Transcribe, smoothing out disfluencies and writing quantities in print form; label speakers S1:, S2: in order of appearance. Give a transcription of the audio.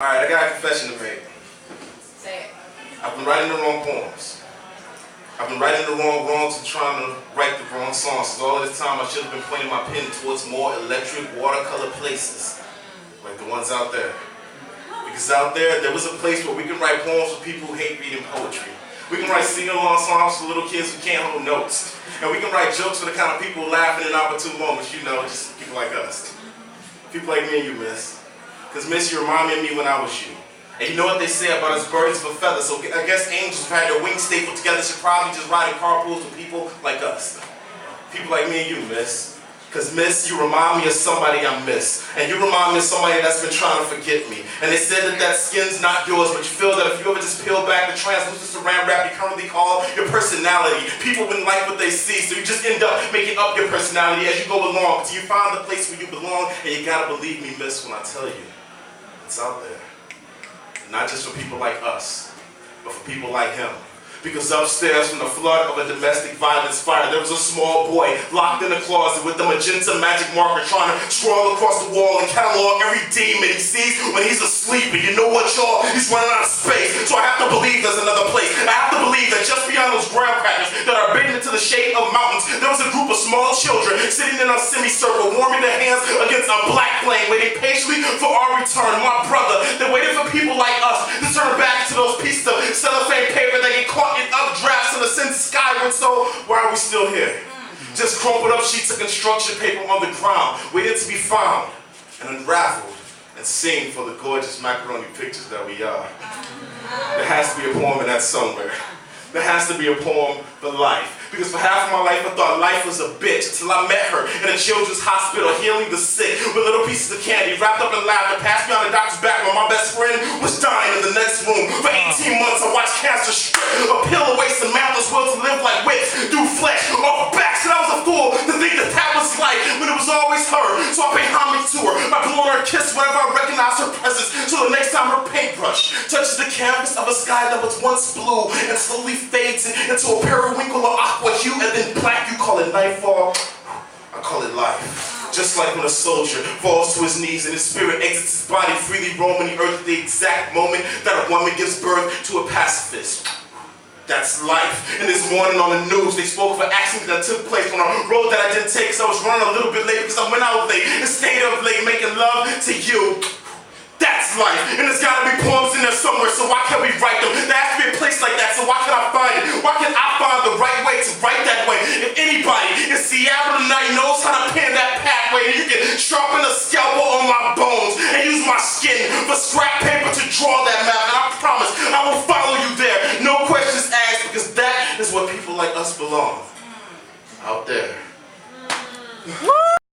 S1: Alright, I got a confession to make.
S2: Say it.
S1: I've been writing the wrong poems. I've been writing the wrong wrongs and trying to write the wrong songs. So all this time I should have been pointing my pen towards more electric watercolor places. Like the ones out there. Because out there was a place where we can write poems for people who hate reading poetry. We can write sing-along songs for little kids who can't hold notes. And we can write jokes for the kind of people laughing in opportune moments, you know, just people like us. People like me and you, miss. Because, miss, you remind me of me when I was you. And you know what they say about us birds of a feather, so I guess angels who had their wings stapled together should probably just ride in carpools with people like us. People like me and you, miss. Because, miss, you remind me of somebody I miss. And you remind me of somebody that's been trying to forget me. And they said that skin's not yours, but you feel that if you ever just peel back the translucent saran wrap you currently call your personality, people wouldn't like what they see, so you just end up making up your personality as you go along, until you find the place where you belong, and you gotta believe me, miss, when I tell you. It's out there. Not just for people like us, but for people like him. Because upstairs from the flood of a domestic violence fire, there was a small boy locked in a closet with the magenta magic marker trying to scroll across the wall and catalog every demon he sees when he's asleep. And you know what, y'all? He's running out of space. So I have to believe there's another place. I have to believe that just beyond those graham crackers that are bitten into the shade of mountains, there was a group of small children sitting in a semicircle, warming their hands against a black flame, waiting patiently for our return. My brother, they're waiting for people like us to turn back to those pieces of cellophane paper that get caught in updrafts and ascend skyward. So why are we still here? Just crumpled up sheets of construction paper on the ground, waiting to be found and unraveled and seen for the gorgeous macaroni pictures that we are. There has to be a poem in that somewhere. There has to be a poem for life. Because for half of my life I thought life was a bitch until I met her in a children's hospital healing the sick with little pieces of candy wrapped up in laughter passed me on the doctor's back while my best friend was dying in the next room. For 18 months I watched cancer strip a pill away some mountains will to live like whips through flesh off backs, and I was a fool to think that that was life when it was always her. So I pay homage to her by blowing her a kiss whenever I recognize her presence, so the next time her paintbrush touches the canvas of a sky that was once blue and slowly fades into a periwinkle of aqua hue and then black. You call it nightfall, I call it life. Just like when a soldier falls to his knees and his spirit exits his body, freely roaming the earth at the exact moment that a woman gives birth to a pacifist. That's life. And this morning on the news, they spoke of an accident that took place on a road that I didn't take because I was running a little bit late because I went out late and stayed up late making love to you. That's life. And there's got to be poems in there somewhere, so why can't we write them? There has to be a place like that, so why can't I find it? Why can't I find the right way to write that way? If anybody in Seattle tonight knows how to pen that pathway, then you can sharpen a scalpel on my bones and use my skin for scrap paper to draw that map, and I promise I will follow you there. No questions asked, because that is where people like us belong. Out there.